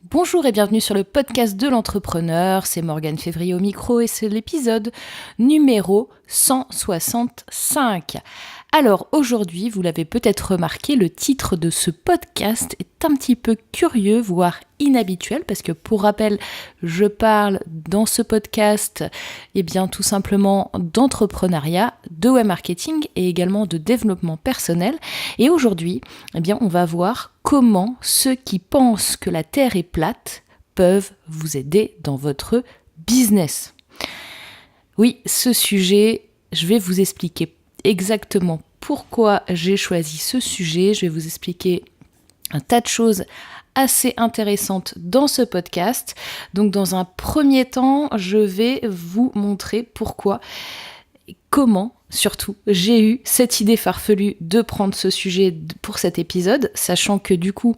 Bonjour et bienvenue sur le podcast de l'entrepreneur, c'est Morgane Février au micro et c'est l'épisode numéro 165. Alors aujourd'hui, vous l'avez peut-être remarqué, le titre de ce podcast est un petit peu curieux, voire inhabituel, parce que pour rappel, je parle dans ce podcast tout simplement d'entrepreneuriat, de web marketing et également de développement personnel. Et aujourd'hui, on va voir comment ceux qui pensent que la Terre est plate peuvent vous aider dans votre business. Oui, ce sujet, je vais vous expliquer exactement pourquoi j'ai choisi ce sujet. Je vais vous expliquer un tas de choses assez intéressantes dans ce podcast. Donc dans un premier temps, je vais vous montrer comment surtout j'ai eu cette idée farfelue de prendre ce sujet pour cet épisode, sachant que du coup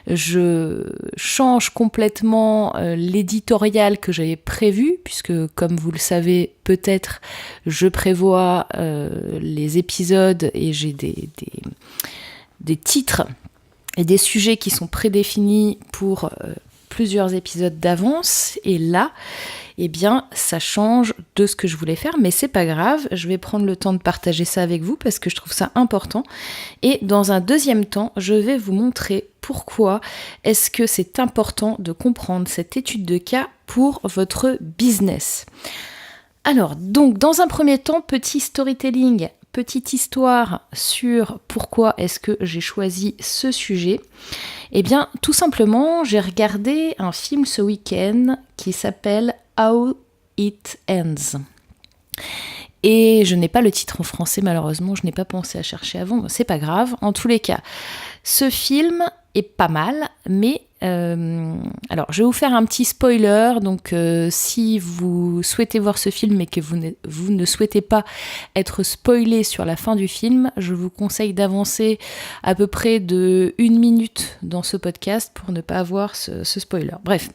je change complètement l'éditorial que j'avais prévu, puisque comme vous le savez peut-être, je prévois les épisodes et j'ai des titres et des sujets qui sont prédéfinis pour plusieurs épisodes d'avance, et là ça change de ce que je voulais faire, mais c'est pas grave, je vais prendre le temps de partager ça avec vous parce que je trouve ça important. Et dans un deuxième temps, je vais vous montrer pourquoi est-ce que c'est important de comprendre cette étude de cas pour votre business. Alors, donc, dans un premier temps, petit storytelling, petite histoire sur pourquoi est-ce que j'ai choisi ce sujet. Tout simplement, j'ai regardé un film ce week-end qui s'appelle How It Ends. Et je n'ai pas le titre en français, malheureusement, je n'ai pas pensé à chercher avant, c'est pas grave. En tous les cas, ce film est pas mal, mais alors je vais vous faire un petit spoiler, donc si vous souhaitez voir ce film et que vous ne souhaitez pas être spoilé sur la fin du film, je vous conseille d'avancer à peu près de 1 minute dans ce podcast pour ne pas avoir ce spoiler. Bref,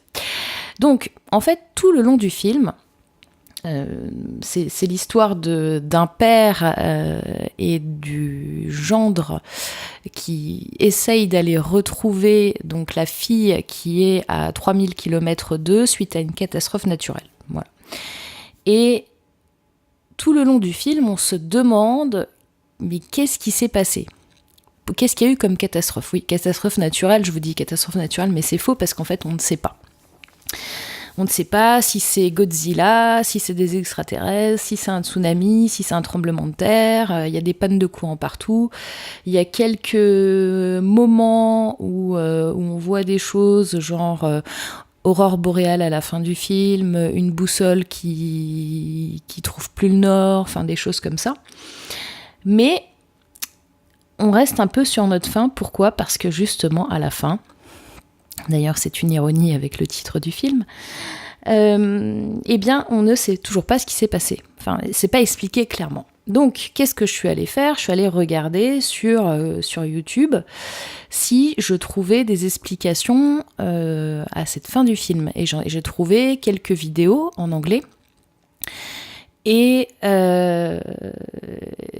donc en fait tout le long du film, c'est l'histoire d'un père et du gendre qui essayent d'aller retrouver donc la fille qui est à 3000 km d'eux suite à une catastrophe naturelle. Voilà. Et tout le long du film, on se demande mais qu'est-ce qui s'est passé ? Qu'est-ce qu'il y a eu comme catastrophe ? Oui, catastrophe naturelle, je vous dis catastrophe naturelle, mais c'est faux parce qu'en fait, on ne sait pas. On ne sait pas si c'est Godzilla, si c'est des extraterrestres, si c'est un tsunami, si c'est un tremblement de terre. Il y a des pannes de courant partout. Il y a quelques moments où on voit des choses genre aurore boréale à la fin du film, une boussole qui trouve plus le nord, enfin des choses comme ça. Mais on reste un peu sur notre faim. Pourquoi ? Parce que justement à la fin, d'ailleurs c'est une ironie avec le titre du film, on ne sait toujours pas ce qui s'est passé. Enfin, c'est pas expliqué clairement. Donc, qu'est-ce que je suis allée faire ? Je suis allée regarder sur YouTube si je trouvais des explications à cette fin du film. Et j'ai trouvé quelques vidéos en anglais, et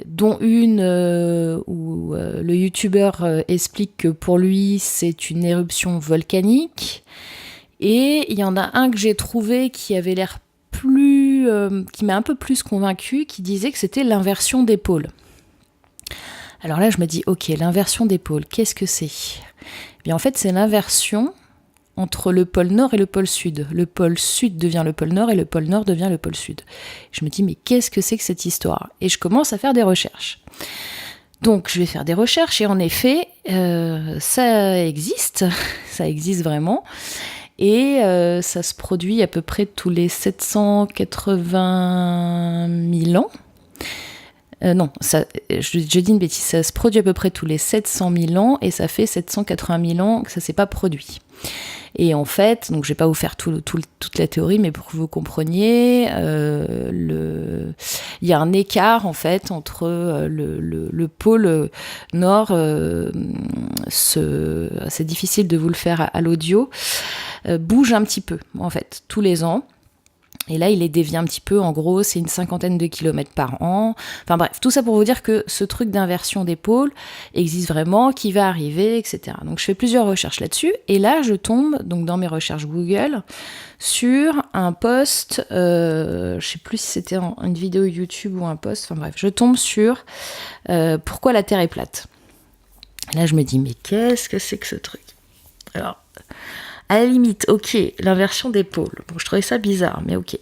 dont une où le youtubeur explique que pour lui c'est une éruption volcanique, et il y en a un que j'ai trouvé qui avait l'air qui m'a un peu plus convaincue, qui disait que c'était l'inversion des pôles. Alors là je me dis ok, l'inversion des pôles, qu'est-ce que c'est ? En fait c'est l'inversion entre le pôle nord et le pôle sud. Le pôle sud devient le pôle nord et le pôle nord devient le pôle sud. Je me dis, mais qu'est-ce que c'est que cette histoire ? Et je commence à faire des recherches. Donc, je vais faire des recherches et en effet, ça existe vraiment. Et ça se produit à peu près tous les 780 000 ans. Je dis une bêtise, ça se produit à peu près tous les 700 000 ans et ça fait 780 000 ans que ça ne s'est pas produit. Et en fait, donc je ne vais pas vous faire toute la théorie, mais pour que vous compreniez, il y a un écart en fait entre le pôle nord, c'est difficile de vous le faire à l'audio, bouge un petit peu en fait tous les ans. Et là, il est dévié un petit peu. En gros, c'est une 50aine de kilomètres par an. Enfin bref, tout ça pour vous dire que ce truc d'inversion des pôles existe vraiment, qui va arriver, etc. Donc je fais plusieurs recherches là-dessus. Et là, je tombe, donc dans mes recherches Google, sur un post, je sais plus si c'était une vidéo YouTube ou un post. Enfin bref, je tombe sur pourquoi la Terre est plate. Là, je me dis, mais qu'est-ce que c'est que ce truc ? Alors, à la limite, ok, l'inversion des pôles. Bon, je trouvais ça bizarre, mais ok.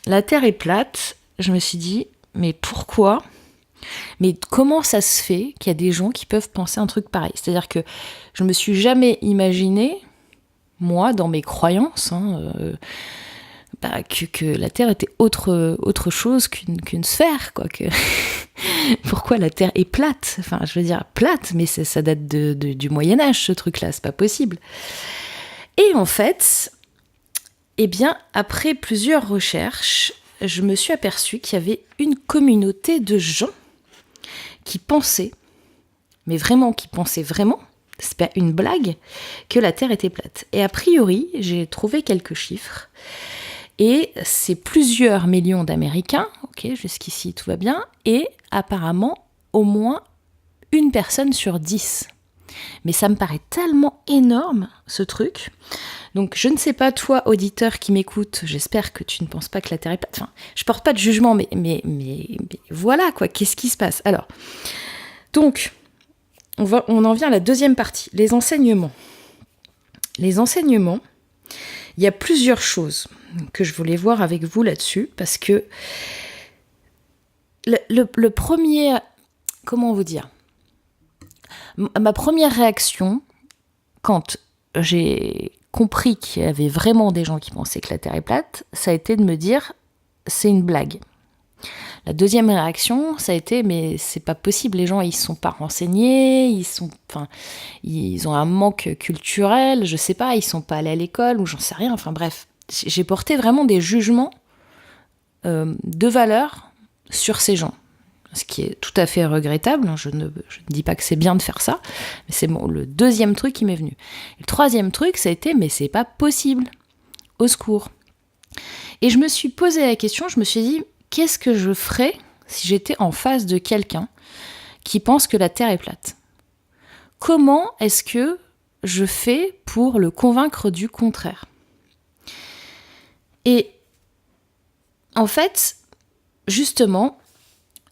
La Terre est plate, je me suis dit, mais pourquoi ? Mais comment ça se fait qu'il y a des gens qui peuvent penser un truc pareil ? C'est-à-dire que je me suis jamais imaginé, moi, dans mes croyances, que la Terre était autre chose qu'une sphère, quoi. Pourquoi la Terre est plate ? Enfin, je veux dire, plate, mais ça date du Moyen-Âge, ce truc-là, c'est pas possible. Et en fait, eh bien, après plusieurs recherches, je me suis aperçue qu'il y avait une communauté de gens qui pensaient, mais vraiment, qui pensaient vraiment, c'est pas une blague, que la Terre était plate. Et a priori, j'ai trouvé quelques chiffres, et c'est plusieurs millions d'Américains, ok, jusqu'ici tout va bien, et apparemment au moins une personne sur 10. Mais ça me paraît tellement énorme, ce truc. Donc, je ne sais pas, toi, auditeur qui m'écoute, j'espère que tu ne penses pas que la Terre est plate. Enfin, je porte pas de jugement, mais voilà, quoi, qu'est-ce qui se passe ? Alors, donc, on en vient à la deuxième partie, les enseignements. Les enseignements, il y a plusieurs choses que je voulais voir avec vous là-dessus, parce que le premier... Comment vous dire ? Ma première réaction, quand j'ai compris qu'il y avait vraiment des gens qui pensaient que la Terre est plate, ça a été de me dire, c'est une blague. La deuxième réaction, ça a été, mais c'est pas possible, les gens, ils sont pas renseignés, ils ont un manque culturel, je sais pas, ils sont pas allés à l'école, ou j'en sais rien, enfin bref. J'ai porté vraiment des jugements de valeur sur ces gens. Ce qui est tout à fait regrettable, je ne dis pas que c'est bien de faire ça, mais c'est le deuxième truc qui m'est venu. Et le troisième truc, ça a été, mais c'est pas possible, au secours. Et je me suis posé la question, je me suis dit, qu'est-ce que je ferais si j'étais en face de quelqu'un qui pense que la Terre est plate ? Comment est-ce que je fais pour le convaincre du contraire ? Et en fait, justement,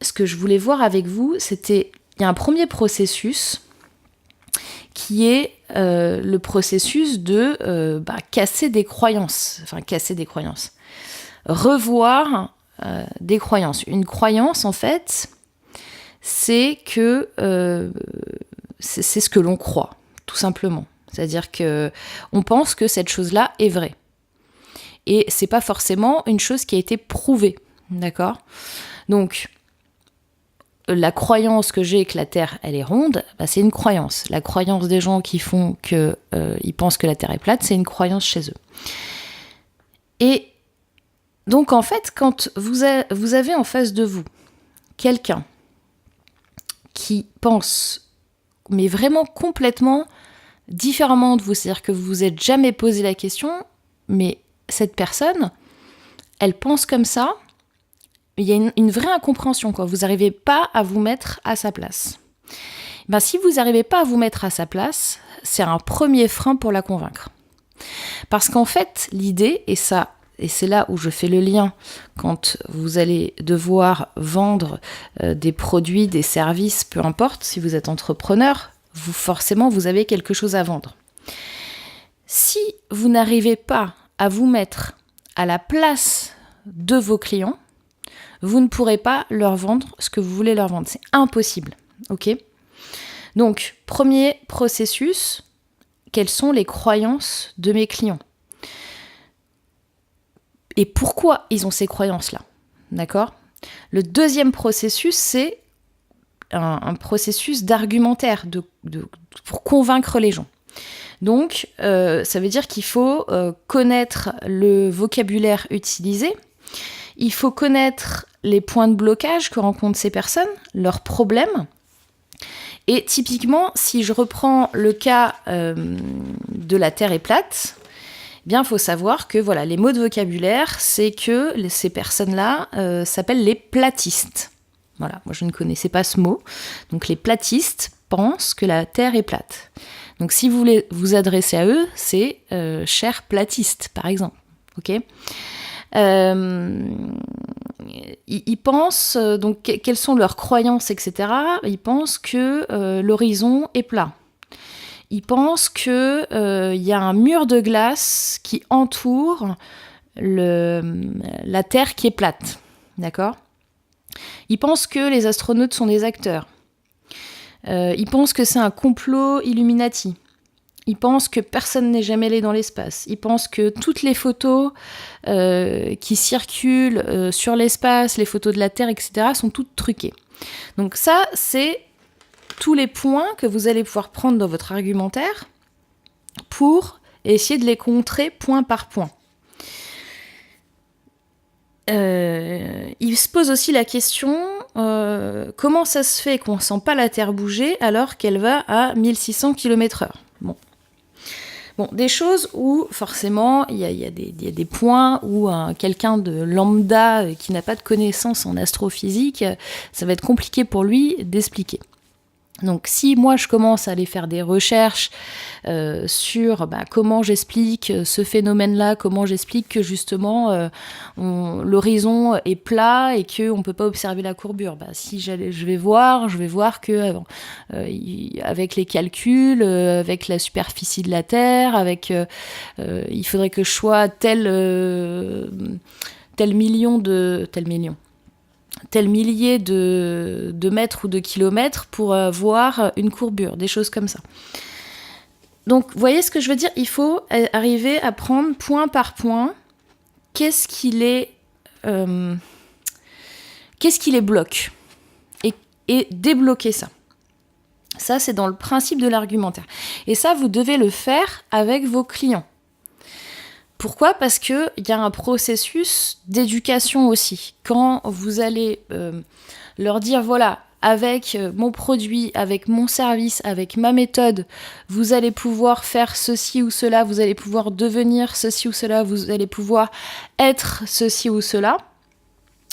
ce que je voulais voir avec vous, c'était, il y a un premier processus qui est le processus de casser des croyances. Enfin, casser des croyances. Revoir des croyances. Une croyance, en fait, c'est que c'est ce que l'on croit, tout simplement. C'est-à-dire qu'on pense que cette chose-là est vraie. Et c'est pas forcément une chose qui a été prouvée, d'accord ? Donc, la croyance que j'ai que la Terre, elle est ronde, c'est une croyance. La croyance des gens qui font qu'ils pensent que la Terre est plate, c'est une croyance chez eux. Et donc, en fait, quand vous avez en face de vous quelqu'un qui pense, mais vraiment complètement différemment de vous, c'est-à-dire que vous vous êtes jamais posé la question, mais cette personne, elle pense comme ça, il y a une vraie incompréhension, quoi. Vous n'arrivez pas à vous mettre à sa place. Si vous n'arrivez pas à vous mettre à sa place, c'est un premier frein pour la convaincre. Parce qu'en fait, l'idée, et c'est là où je fais le lien, quand vous allez devoir vendre des produits, des services, peu importe, si vous êtes entrepreneur, forcément, vous avez quelque chose à vendre. Si vous n'arrivez pas à vous mettre à la place de vos clients, vous ne pourrez pas leur vendre ce que vous voulez leur vendre. C'est impossible, ok ? Donc, premier processus, quelles sont les croyances de mes clients ? Et pourquoi ils ont ces croyances-là ? D'accord ? Le deuxième processus, c'est un processus d'argumentaire, pour convaincre les gens. Donc, ça veut dire qu'il faut connaître le vocabulaire utilisé, il faut connaître les points de blocage que rencontrent ces personnes, leurs problèmes. Et typiquement, si je reprends le cas de la Terre est plate, Bien, il faut savoir que voilà, les mots de vocabulaire, c'est que ces personnes-là s'appellent les platistes. Voilà, moi je ne connaissais pas ce mot. Donc les platistes pensent que la Terre est plate. Donc si vous voulez vous adresser à eux, c'est cher platiste, par exemple. Ok. Ils pensent, donc quelles sont leurs croyances, etc. Ils pensent que l'horizon est plat. Ils pensent qu'il y a un mur de glace qui entoure la Terre qui est plate. D'accord ? Ils pensent que les astronautes sont des acteurs. Ils pensent que c'est un complot Illuminati. Ils pensent que personne n'est jamais allé dans l'espace. Ils pensent que toutes les photos qui circulent sur l'espace, les photos de la Terre, etc., sont toutes truquées. Donc ça, c'est tous les points que vous allez pouvoir prendre dans votre argumentaire pour essayer de les contrer point par point. Il se pose aussi la question comment ça se fait qu'on ne sent pas la Terre bouger alors qu'elle va à 1600 km/h. Bon, des choses où forcément il y a des points où quelqu'un de lambda qui n'a pas de connaissances en astrophysique, ça va être compliqué pour lui d'expliquer. Donc si moi je commence à aller faire des recherches sur comment j'explique ce phénomène-là, comment j'explique que justement l'horizon est plat et qu'on ne peut pas observer la courbure, si je vais voir que avec les calculs, avec la superficie de la Terre, il faudrait que je sois tel millier de mètres ou de kilomètres pour voir une courbure, des choses comme ça. Donc, vous voyez ce que je veux dire ? Il faut arriver à prendre point par point qu'est-ce qui les bloque et débloquer ça. Ça, c'est dans le principe de l'argumentaire. Et ça, vous devez le faire avec vos clients. Pourquoi ? Parce qu'il y a un processus d'éducation aussi. Quand vous allez leur dire, voilà, avec mon produit, avec mon service, avec ma méthode, vous allez pouvoir faire ceci ou cela, vous allez pouvoir devenir ceci ou cela, vous allez pouvoir être ceci ou cela,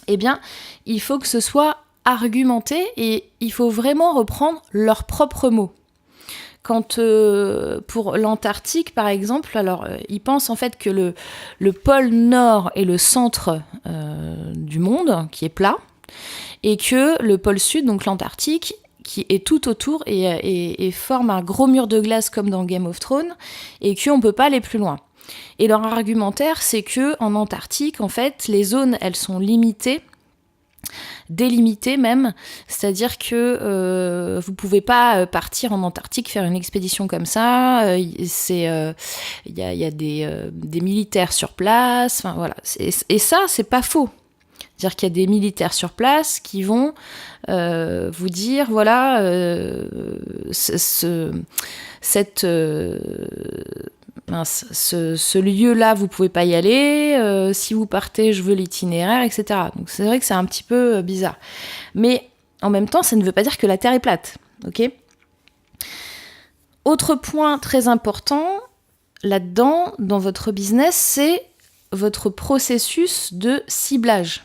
eh bien, il faut que ce soit argumenté et il faut vraiment reprendre leurs propres mots. Quand pour l'Antarctique, par exemple, alors ils pensent en fait que le pôle Nord est le centre du monde, qui est plat, et que le pôle Sud, donc l'Antarctique, qui est tout autour et forme un gros mur de glace comme dans Game of Thrones, et qu'on ne peut pas aller plus loin. Et leur argumentaire, c'est qu'en Antarctique, en fait, les zones, elles sont limitées, délimité même, c'est-à-dire que vous pouvez pas partir en Antarctique faire une expédition comme ça, il y a des militaires sur place, enfin voilà, et ça c'est pas faux. C'est-à-dire qu'il y a des militaires sur place qui vont vous dire voilà ce lieu-là, vous pouvez pas y aller, si vous partez, je veux l'itinéraire, etc. Donc c'est vrai que c'est un petit peu bizarre. Mais en même temps, ça ne veut pas dire que la Terre est plate, ok ? Autre point très important là-dedans, dans votre business, c'est votre processus de ciblage.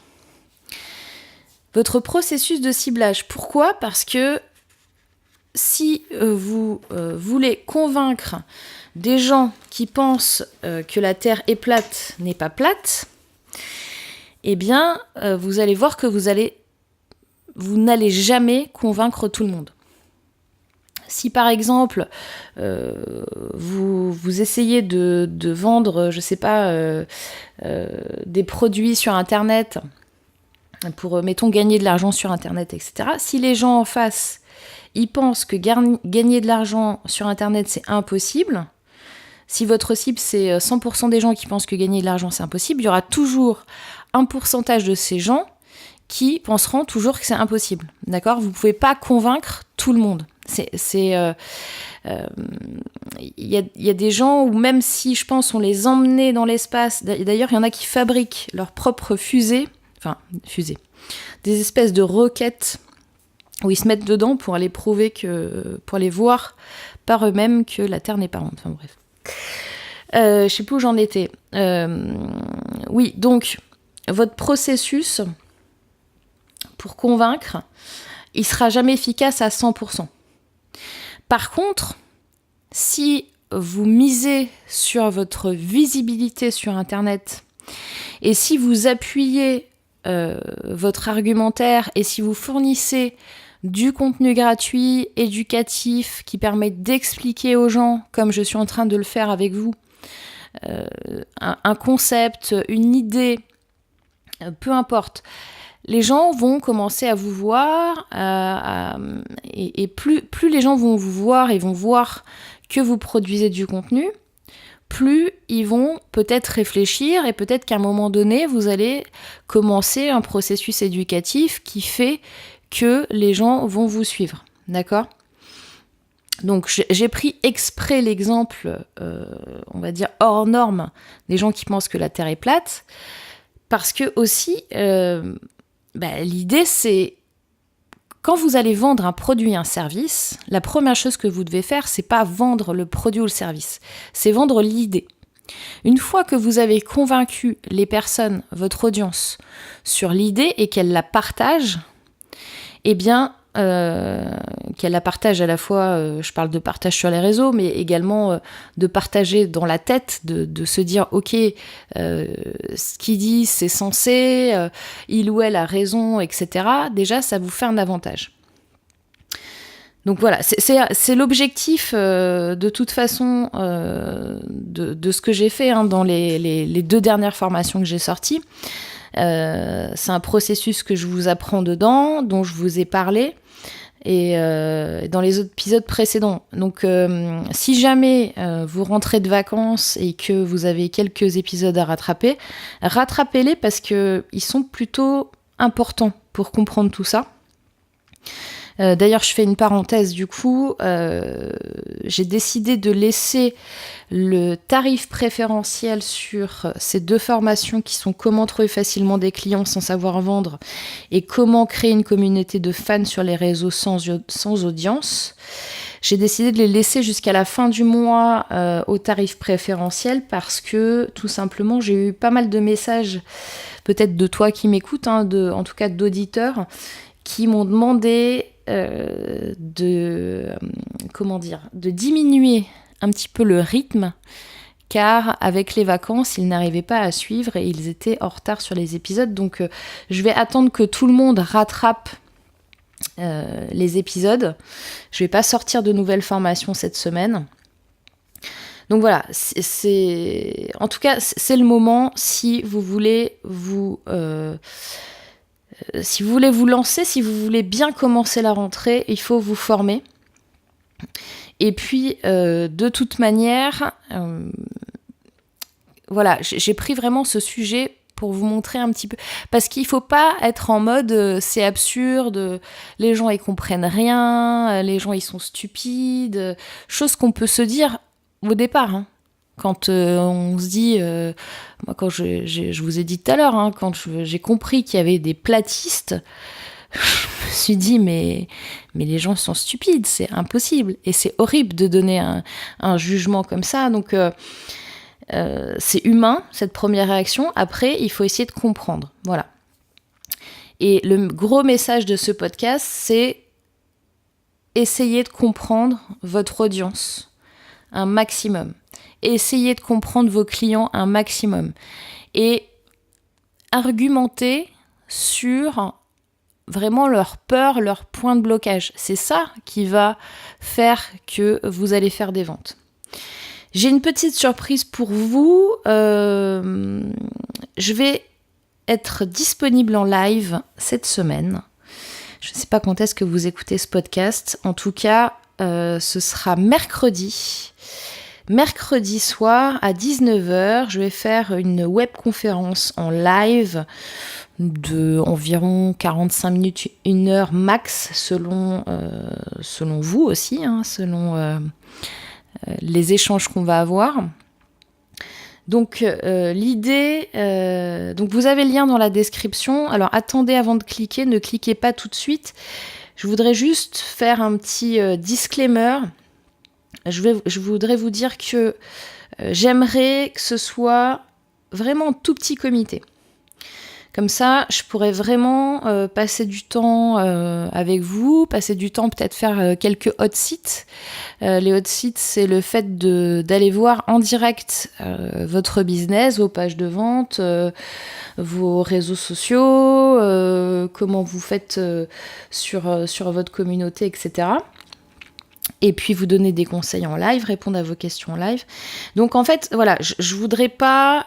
Votre processus de ciblage. Pourquoi ? Parce que si vous voulez convaincre des gens qui pensent que la Terre est plate, n'est pas plate, eh bien, vous allez voir que vous n'allez jamais convaincre tout le monde. Si par exemple, vous essayez de vendre, je sais pas, des produits sur Internet pour, mettons, gagner de l'argent sur Internet, etc. Si les gens en face, ils pensent que gagner de l'argent sur Internet, c'est impossible, si votre cible, c'est 100% des gens qui pensent que gagner de l'argent, c'est impossible, il y aura toujours un pourcentage de ces gens qui penseront toujours que c'est impossible. D'accord ? Vous ne pouvez pas convaincre tout le monde. Il y a des gens où même si, je pense, on les emmenait dans l'espace, d'ailleurs, il y en a qui fabriquent leurs propres fusées, des espèces de roquettes où ils se mettent dedans pour aller prouver pour aller voir par eux-mêmes que la Terre n'est pas ronde. Enfin bref. Je sais plus où j'en étais. Oui, donc, votre processus pour convaincre, il sera jamais efficace à 100%. Par contre, si vous misez sur votre visibilité sur Internet et si vous appuyez votre argumentaire et si vous fournissez du contenu gratuit, éducatif, qui permet d'expliquer aux gens, comme je suis en train de le faire avec vous, un concept, une idée, peu importe, les gens vont commencer à vous voir, et plus les gens vont vous voir et vont voir que vous produisez du contenu, plus ils vont peut-être réfléchir et peut-être qu'à un moment donné, vous allez commencer un processus éducatif qui fait que les gens vont vous suivre. D'accord ? Donc j'ai pris exprès l'exemple, on va dire hors norme, des gens qui pensent que la Terre est plate, parce que aussi, l'idée c'est, quand vous allez vendre un produit, un service, la première chose que vous devez faire, c'est pas vendre le produit ou le service, c'est vendre l'idée. Une fois que vous avez convaincu les personnes, votre audience, sur l'idée et qu'elles la partagent, eh bien, qu'elle la partage à la fois, je parle de partage sur les réseaux, mais également de partager dans la tête, de se dire, ok, ce qu'il dit, c'est censé, il ou elle a raison, etc. Déjà, ça vous fait un avantage. Donc voilà, c'est l'objectif de toute façon de ce que j'ai fait dans les 2 dernières formations que j'ai sorties. C'est un processus que je vous apprends dedans, dont je vous ai parlé, et dans les autres épisodes précédents. Donc si jamais vous rentrez de vacances et que vous avez quelques épisodes à rattraper, rattrapez-les parce qu'ils sont plutôt importants pour comprendre tout ça. D'ailleurs, je fais une parenthèse, du coup, j'ai décidé de laisser le tarif préférentiel sur ces 2 formations qui sont comment trouver facilement des clients sans savoir vendre et comment créer une communauté de fans sur les réseaux sans audience. J'ai décidé de les laisser jusqu'à la fin du mois au tarif préférentiel parce que, tout simplement, j'ai eu pas mal de messages, peut-être de toi qui m'écoutes, en tout cas d'auditeurs, qui m'ont demandé de diminuer un petit peu le rythme, car avec les vacances, ils n'arrivaient pas à suivre et ils étaient en retard sur les épisodes. Donc je vais attendre que tout le monde rattrape les épisodes. Je vais pas sortir de nouvelles formations cette semaine. Donc voilà, en tout cas, c'est le moment si vous voulez vous lancer, si vous voulez bien commencer la rentrée, il faut vous former. Et puis, de toute manière, voilà, j'ai pris vraiment ce sujet pour vous montrer un petit peu. Parce qu'il ne faut pas être en mode c'est absurde, les gens ils comprennent rien, les gens ils sont stupides. Chose qu'on peut se dire au départ. Quand on se dit, moi quand je vous ai dit tout à l'heure, quand j'ai compris qu'il y avait des platistes, je me suis dit mais les gens sont stupides, c'est impossible. Et c'est horrible de donner un jugement comme ça. Donc c'est humain, cette première réaction. Après, il faut essayer de comprendre. Voilà. Et le gros message de ce podcast, c'est essayer de comprendre votre audience un maximum. Essayez de comprendre vos clients un maximum et argumenter sur vraiment leur peur, leur point de blocage. C'est ça qui va faire que vous allez faire des ventes. J'ai une petite surprise pour vous. Je vais être disponible en live cette semaine. Je ne sais pas quand est-ce que vous écoutez ce podcast. En tout cas, ce sera mercredi. Mercredi soir à 19h, je vais faire une webconférence en live de environ 45 minutes, 1 heure max, selon vous aussi, selon les échanges qu'on va avoir. Donc l'idée, donc vous avez le lien dans la description. Alors attendez avant de cliquer, ne cliquez pas tout de suite. Je voudrais juste faire un petit disclaimer. Je voudrais vous dire que j'aimerais que ce soit vraiment un tout petit comité. Comme ça, je pourrais vraiment passer du temps avec vous, passer du temps peut-être faire quelques hot sites. Les hot sites, c'est le fait d'aller voir en direct votre business, vos pages de vente, vos réseaux sociaux, comment vous faites sur votre communauté, etc. Et puis vous donner des conseils en live, répondre à vos questions en live. Donc en fait, voilà, je voudrais pas,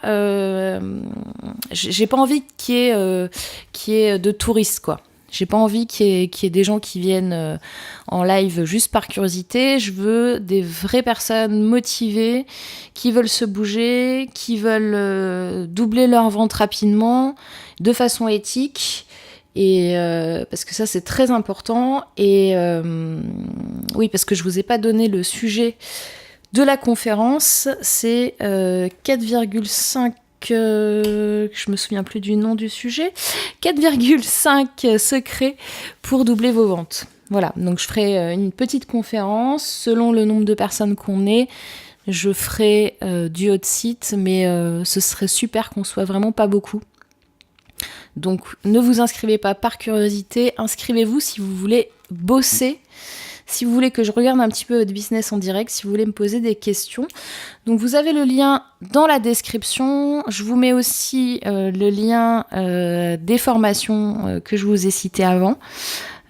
j'ai pas envie qu'il y ait de touristes, quoi. J'ai pas envie qu'il y ait des gens qui viennent en live juste par curiosité. Je veux des vraies personnes motivées, qui veulent se bouger, qui veulent doubler leur vente rapidement, de façon éthique. Et parce que ça c'est très important. Et oui, parce que je vous ai pas donné le sujet de la conférence, c'est 4,5 je me souviens plus du nom du sujet, 4,5 secrets pour doubler vos ventes. Voilà, donc je ferai une petite conférence selon le nombre de personnes qu'on est. Je ferai du hot site, mais ce serait super qu'on soit vraiment pas beaucoup. Donc ne vous inscrivez pas par curiosité, inscrivez-vous si vous voulez bosser, si vous voulez que je regarde un petit peu votre business en direct, si vous voulez me poser des questions. Donc vous avez le lien dans la description, je vous mets aussi le lien des formations que je vous ai citées avant,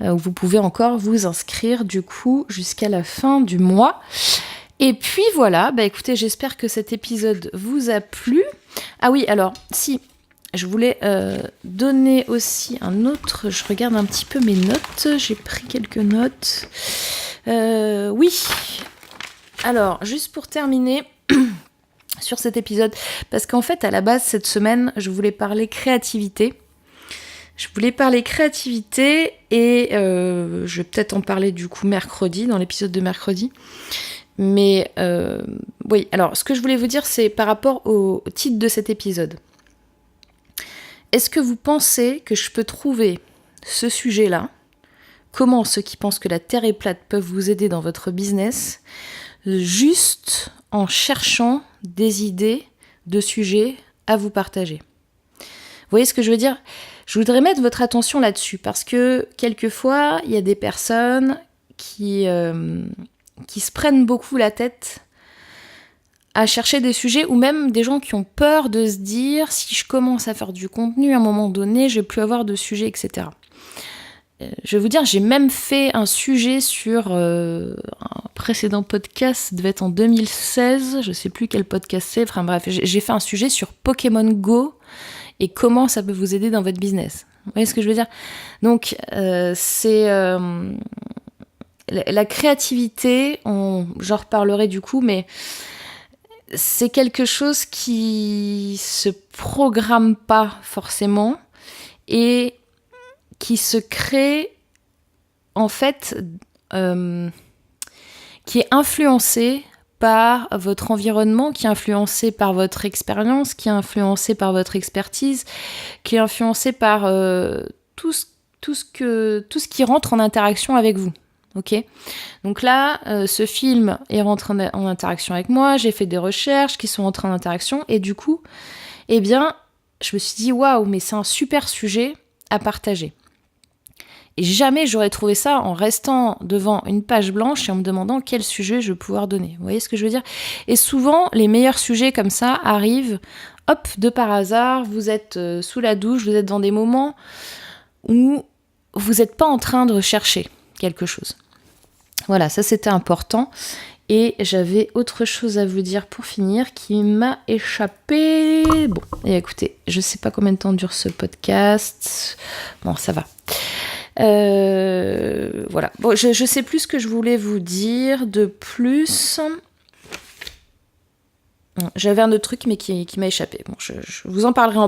où vous pouvez encore vous inscrire du coup jusqu'à la fin du mois. Et puis voilà, bah écoutez, j'espère que cet épisode vous a plu. Ah oui, alors si... Je voulais donner aussi un autre... Je regarde un petit peu mes notes. J'ai pris quelques notes. Oui. Alors, juste pour terminer sur cet épisode, parce qu'en fait, à la base, cette semaine, je voulais parler créativité. Et je vais peut-être en parler du coup mercredi, dans l'épisode de mercredi. Mais oui, alors, ce que je voulais vous dire, c'est par rapport au titre de cet épisode. Est-ce que vous pensez que je peux trouver ce sujet-là, comment ceux qui pensent que la Terre est plate peuvent vous aider dans votre business, juste en cherchant des idées de sujets à vous partager? Vous voyez ce que je veux dire ? Je voudrais mettre votre attention là-dessus, parce que quelquefois, il y a des personnes qui se prennent beaucoup la tête à chercher des sujets, ou même des gens qui ont peur de se dire si je commence à faire du contenu à un moment donné, je vais plus avoir de sujets, etc. Je vais vous dire, j'ai même fait un sujet sur un précédent podcast, ça devait être en 2016, je sais plus quel podcast c'est, enfin bref, j'ai fait un sujet sur Pokémon Go et comment ça peut vous aider dans votre business. Vous voyez ce que je veux dire ? Donc c'est la créativité, j'en reparlerai du coup, mais c'est quelque chose qui se programme pas forcément et qui se crée en fait, qui est influencé par votre environnement, qui est influencé par votre expérience, qui est influencé par votre expertise, qui est influencé par tout ce qui rentre en interaction avec vous. Ok, donc là, ce film est rentré en interaction avec moi, j'ai fait des recherches qui sont rentrées en interaction, et du coup, eh bien, je me suis dit, waouh, mais c'est un super sujet à partager. Et jamais j'aurais trouvé ça en restant devant une page blanche et en me demandant quel sujet je vais pouvoir donner. Vous voyez ce que je veux dire ? Et souvent, les meilleurs sujets comme ça arrivent, hop, de par hasard, vous êtes sous la douche, vous êtes dans des moments où vous n'êtes pas en train de rechercher quelque chose. Voilà, ça c'était important. Et j'avais autre chose à vous dire pour finir qui m'a échappé. Bon, et écoutez, je sais pas combien de temps dure ce podcast. Bon, ça va. Voilà. Bon, je sais plus ce que je voulais vous dire de plus. J'avais un autre truc mais qui m'a échappé. Bon, je vous en parlerai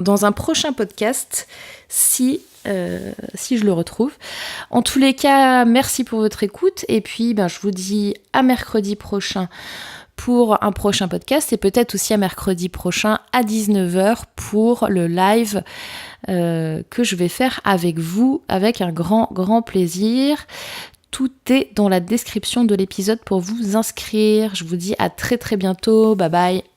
dans un prochain podcast si je le retrouve. En tous les cas, merci pour votre écoute et puis je vous dis à mercredi prochain pour un prochain podcast et peut-être aussi à mercredi prochain à 19h pour le live que je vais faire avec vous avec un grand plaisir. Tout est dans la description de l'épisode pour vous inscrire. Je vous dis à très très bientôt. Bye bye.